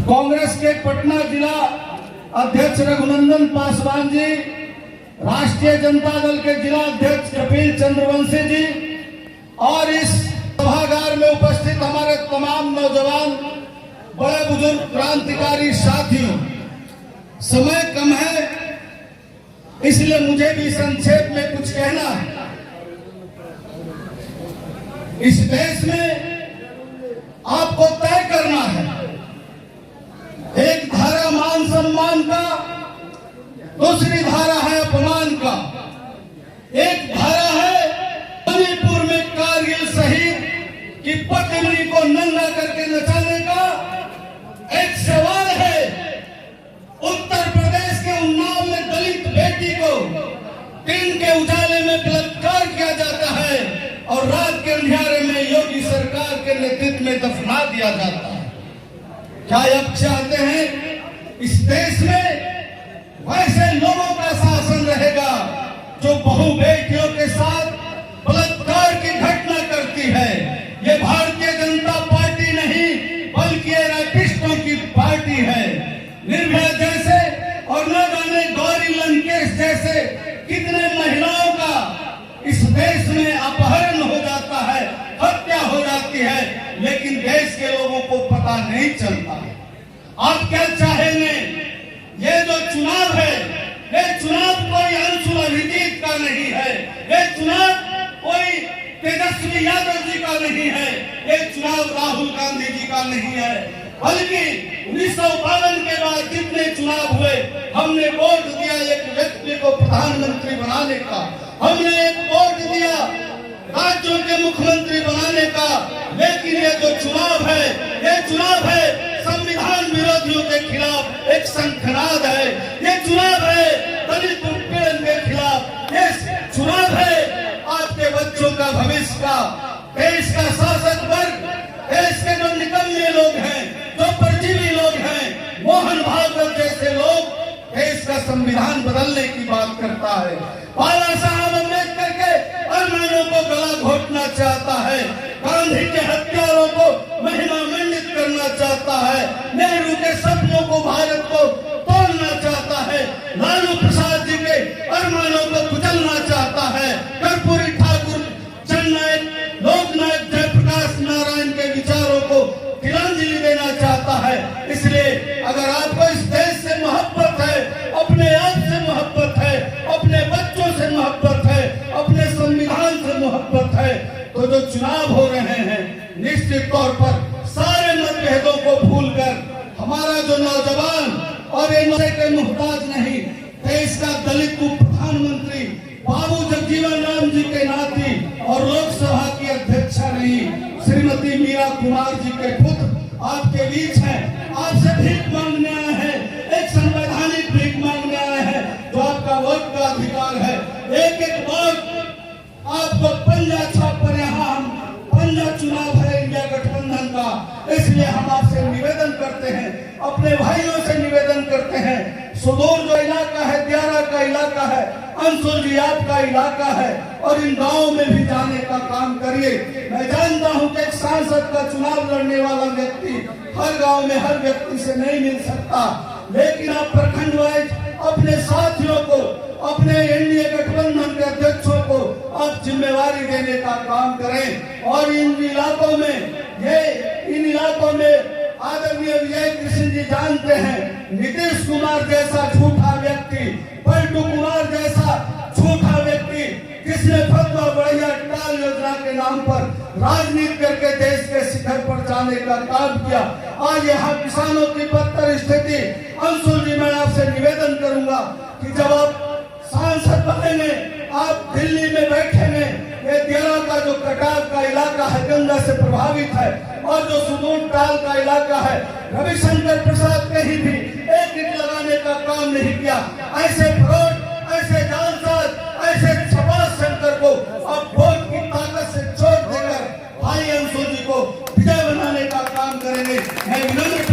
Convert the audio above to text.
कांग्रेस के पटना जिला अध्यक्ष रघुनंदन पासवान जी, राष्ट्रीय जनता दल के जिला अध्यक्ष कपिल चंद्रवंशी जी और इस सभागार में उपस्थित हमारे तमाम नौजवान, बड़े बुजुर्ग, क्रांतिकारी साथियों, समय कम है इसलिए मुझे भी संक्षेप में कुछ कहना है। इस देश में आपको तय करना है, एक धारा मान सम्मान का, दूसरी धारा है अपमान का, एक धारा है मणिपुर में कारगिल शहीद की पत्नी को नंगा करके नचाने का, एक सवाल है उत्तर प्रदेश के उन्नाव में दलित बेटी को दिन के उजाले में बलात्कार किया जाता है और रात के अंधियारे में योगी सरकार के नेतृत्व में दफना दिया जाता है। क्या आप चाहते हैं इस देश में वैसे लोगों का शासन रहेगा जो बहु बेटियों के साथ बलात्कार की घटना करती है? ये भारतीय जनता पार्टी नहीं बल्कि ये रैपिस्टों की पार्टी है। निर्भया जैसे और न जाने गौरी लंकेश जैसे कितने महिलाओं का इस देश में अपहरण हो जाता है, हत्या हो जाती है, लेकिन देश के लोगों को पता नहीं चलता। आप क्या चाहेंगे? ये जो चुनाव है, ये चुनाव कोई अंशुल अभिजीत का नहीं है, ये चुनाव कोई तेजस्वी यादव जी का नहीं है, ये चुनाव राहुल गांधी जी का नहीं है, बल्कि 1952 के बाद जितने चुनाव हुए हमने वोट दिया एक व्यक्ति को प्रधानमंत्री बनाने का, हमने एक वोट दिया राज्यों के मुख्यमंत्री बनाने का, लेकिन ये जो चुनाव है, ये चुनाव है संविधान विरोधियों के खिलाफ एक शंखनाद है, ये चुनाव है दलित उत्पीड़न के खिलाफ, ये चुनाव है आपके बच्चों का भविष्य का। देश का शासक वर्ग, देश के जो निकम्मे लोग हैं, जो परजीवी लोग हैं, मोहन भागवत जैसे लोग देश का संविधान बदलने की बात करता है। बाला साहब अम्बेडकर के अरमानों को गला घोटना चाहता है, गांधी के हत्यारों को महिमा मंडित करना चाहता है, नेहरू के सपनों को, भारत को तोड़ना चाहता है, लालू प्रसाद जी के अरमानों को कुचलना चाहता है, कर्पूरी ठाकुर, जननायक, लोकनायक जयप्रकाश नारायण के विचारों को तिलांजलि देना चाहता है। इसलिए अगर आपको इस देश से मोहब्बत है, अपने आप से मोहब्बत है, अपने बच्चों से मोहब्बत है, अपने संविधान से मोहब्बत है, तो जो चुनाव हो रहे हैं निश्चित तौर पर सारे मतभेदों को भूलकर हमारा जो नौजवान और इनसे के मुहताज नहीं, देश का दलित उप प्रधानमंत्री बाबू जगजीवन राम जी के नाती और लोकसभा की अध्यक्षा रही श्रीमती मीरा कुमार जी के पुत्र आपके बीच हैं। आपसे भीख मांगने आए हैं, एक संवैधानिक भीख मांगने आए हैं जो आपका वोट का अधिकार है। एक एक वोट आपको पंजा छाप पर, यहाँ पंजा चुनाव है इंडिया गठबंधन का, इसलिए हम आपसे निवेदन करते हैं, अपने भाइयों से निवेदन करते हैं, सुदूर जो इलाका है, दियारा का इलाका है, अंशुल जी आपका इलाका है, और इन गांवों में भी जाने का काम करिए। मैं जानता हूं कि एक सांसद का चुनाव लड़ने वाला व्यक्ति हर गांव में हर व्यक्ति से नहीं मिल सकता, लेकिन आप प्रखंड वाइज अपने साथियों को, अपने एनडीए गठबंधन के अध्यक्षों को आप जिम्मेवारी देने का काम करें। और इन इलाकों में आदरणीय विजय कृष्ण जी जानते हैं, नीतीश कुमार जैसा झूठा व्यक्ति, पलटू कुमार जैसा झूठा व्यक्ति, किसने फतवा बढ़िया टाल योजना के नाम पर राजनीति करके देश के शिखर पर जाने का काम किया। आज यहाँ किसानों की बदतर स्थिति, अंशुल जी मैं आपसे निवेदन करूंगा कि जब आप सांसद बनेंगे, आप दिल्ली में बैठेंगे, ये दियारा का जो कटाव का इलाका है गंगा से प्रभावित है, और जो सुदूर टाल का इलाका है, रविशंकर प्रसाद कहीं भी एक ईंट लगाने का काम नहीं किया। ऐसे फ्रॉड, ऐसे जालसाज, ऐसे छपास शंकर को अब वोट की ताकत से छोड़ देकर भाई अंशुल जी को विजय बनाने का काम करेंगे। मैं विनम्र